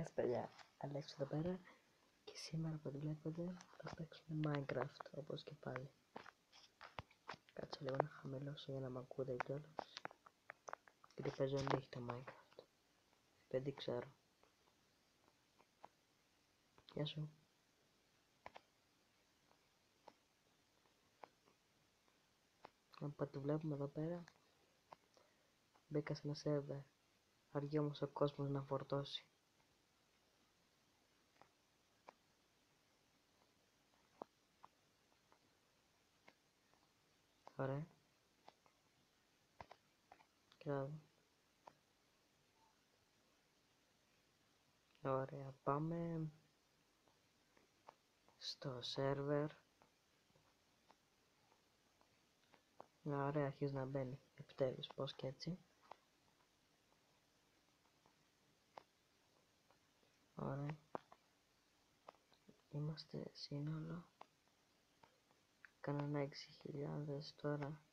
Γεια σας παιδιά, Αλέξης εδώ πέρα και σήμερα που βλέπετε θα παίξουμε Minecraft όπως και πάλι. Κάτσε λίγο να χαμηλώσω για να μ' ακούτε κιόλας. Γιατί παίζω νύχτα Minecraft. Δεν ξέρω. Γεια σου. Από ό,τι βλέπουμε εδώ πέρα μπήκα σε ένα σερβερ. Αργεί όμως ο κόσμος να φορτώσει. Ωραία. Ωραία, πάμε στο σερβερ. Ωραία, αρχίζει να μπαίνει. Επιτέλους, πώς και έτσι. Ωραία. Είμαστε σύνολο κανένα 6.000 τώρα.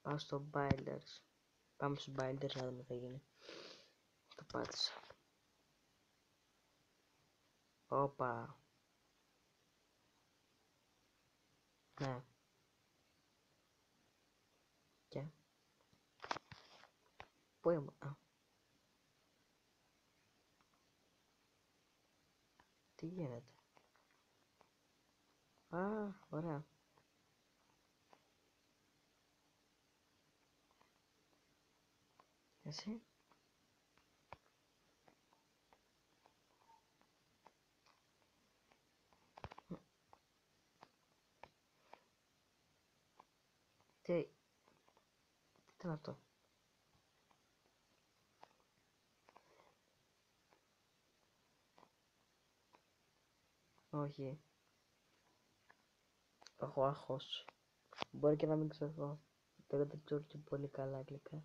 Πάω στο Builders. Πάμε στο Builders να δούμε τι θα γίνει. Το πάτησα. Όπα. Ναι. Και. Πού είμαι. Τι γίνεται. Ωραία. Εσύ. Τι ήταν αυτό. Όχι. Έχω άγχος. Μπορεί και να μην ξέρω. Δεν ξέρω και πολύ καλά αγγλικά.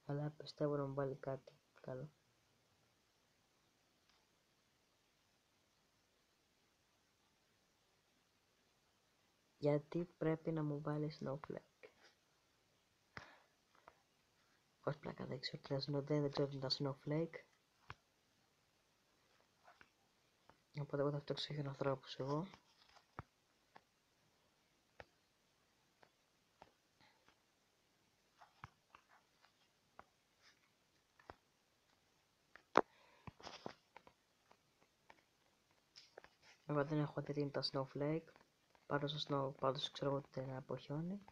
Αλλά πιστεύω να μου βάλει κάτι καλό. Γιατί πρέπει να μου βάλει snowflake. Όχι πλάκα, δεν ξέρω δεν ξέρω τι είναι τα snowflake. Οπότε εγώ θα φτιάξω για ανθρώπους εγώ. Εγώ δεν έχω δει τι είναι τα snowflake. Πάντως ξέρω ότι είναι από χιόνι.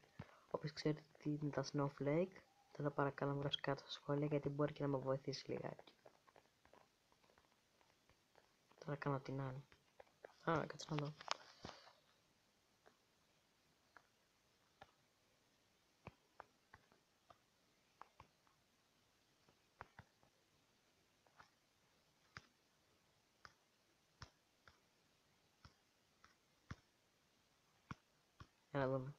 Όποιος ξέρει τι είναι τα snowflake, θέλω παρακαλώ να μου γράψει κάτω στα σχόλια γιατί μπορεί και να με βοηθήσει λιγάκι. Τώρα κάνω την άλλη. Κάτσε να δω. Για να δούμε.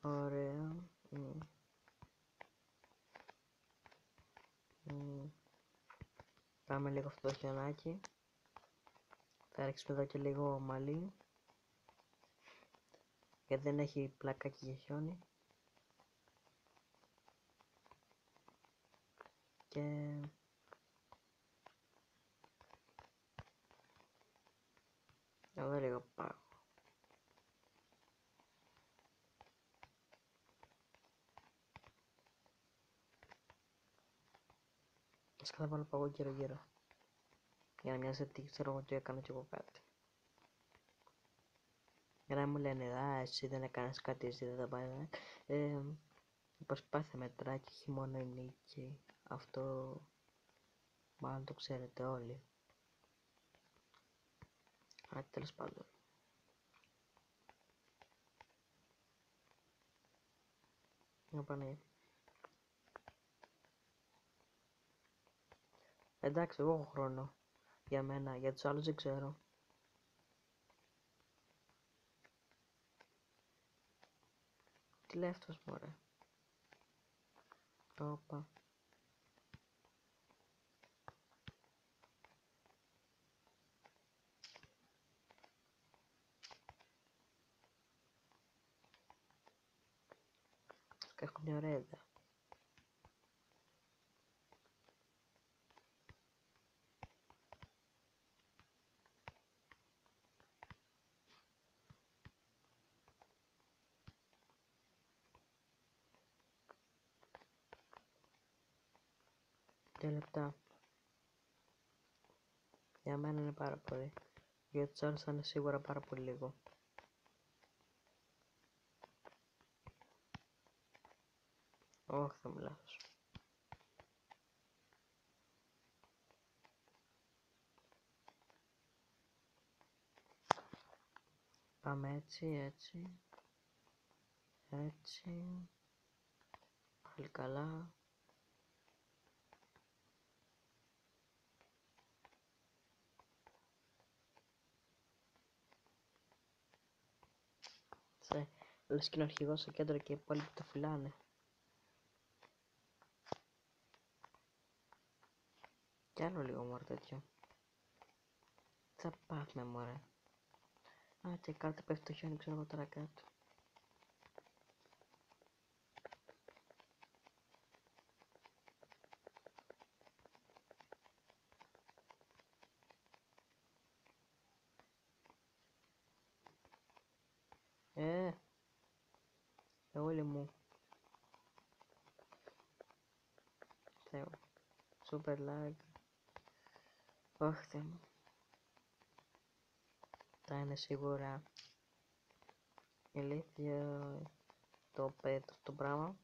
Ωραία. Πάμε λίγο αυτό το χιονάκι. Θα ρίξουμε εδώ και λίγο μαλλί. Γιατί δεν έχει πλακάκι για χιόνι. Και... εδώ λίγο πάγο. Ας θα βάλω παγό γύρω γύρω. Για να μοιάζει ότι ξέρω ότι έκανα κι εγώ κάτι. Για να μου λένε, εσύ δεν έκανες κάτι, εσύ δεν τα πάει. Η προσπάθεια μετράει και όχι μόνο η νίκη. Αυτό μάλλον το ξέρετε όλοι. Τέλος πάντων. Εντάξει, εγώ έχω χρόνο. Για μένα, για τους άλλους δεν ξέρω. Τι λέει αυτός μωρέ. Όπα. Έχω μια ωραία ιδέα. Δύο λεπτά. Για μένα είναι πάρα πολύ. Για τους άλλους θα είναι σίγουρα πάρα πολύ λίγο. Όχι, θα μιλάω. Πάμε έτσι, έτσι. Έτσι. Πάλι καλά. Λες και είναι ο αρχηγός στο κέντρο και οι υπόλοιποι το φυλάνε. Κι άλλο λίγο μωρέ τέτοιο. Τι θα πάθουμε μωρέ. Α, και κάρτα πέφτει το χιόνι, ξέρω εγώ τώρα κάτω. Όλοι μου. Θεό. Super lag. Όχι, Θεέ μου. Θα είναι σίγουρα ηλίθιο το πράγμα.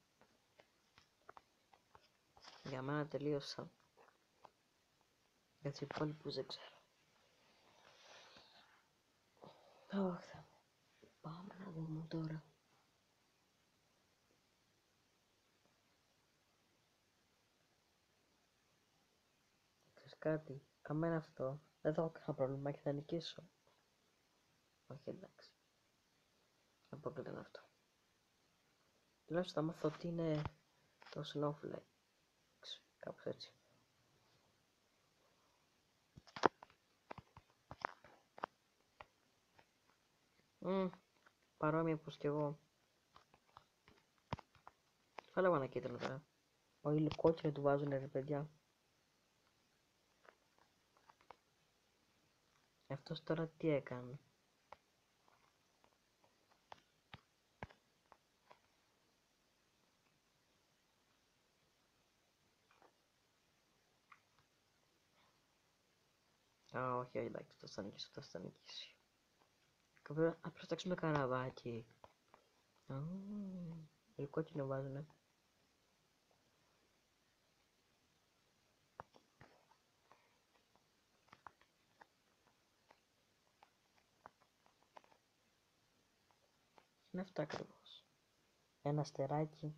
Για μένα τελείωσα. Για τους υπόλοιπους δεν ξέρω. Όχι. Πάμε να δούμε τώρα. Ξέρεις κάτι, αμένα αυτό δεν θα έχω κανένα πρόβλημα και θα νικήσω. Όχι, εντάξει. Αποκλείται αυτό. Τουλάχιστον θα μάθω ότι είναι το Snowflake. Κάπως έτσι. Παρόμοια πως κι εγώ. Θα λέγω ένα κίτρινο τώρα. Όχι, κόκκινο του βάζουνε ρε παιδιά. Αυτός τώρα τι έκανε. Α, όχι, εντάξει, αυτό θα νικήσει, αυτό θα νικήσει. Και βέβαια, να προστάξουμε καραβάκι. Κόκκινο βάζουνε. Είναι αυτά ακριβώς. Ένα αστεράκι.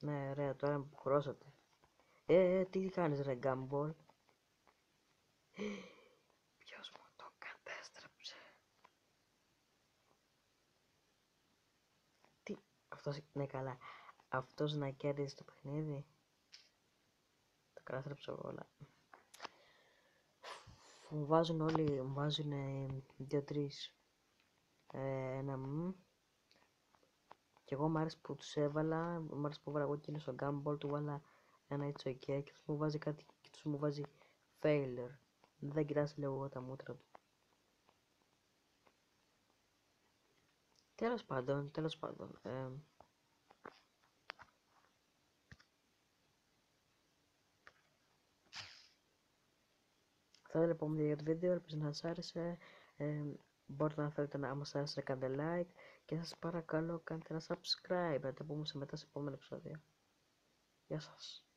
Ναι, ωραία, τώρα με υποχρώσατε. Τι κάνεις ρε Γκάμπολ. Ποιος μου το κατέστρεψε. Τι, αυτός, ναι καλά. Αυτός να κέρδισε το παιχνίδι. Το κατέστρεψε όλα. Μου βάζουν όλοι, μου βάζουν 2-3. Ένα μου. Και εγώ μ' άρεσε που τους έβαλα, μ' άρεσε που έβαλα εγώ εκείνο στο Gumball, του βάλα ένα it's okay και τους μου βάζει κάτι και τους μου βάζει failure. Δεν κοιτάς λέω εγώ τα μούτρα του. Τέλος πάντων, τέλος πάντων. Θα ήθελα λοιπόν για το βίντεο, ελπίζω να σας άρεσε. Μπορείτε να θέλετε να μας άρεσε να κάνετε like και σας παρακαλώ κάντε ένα subscribe. Να τα πούμε σε μετά σε επόμενο επεισόδιο. Γεια σας.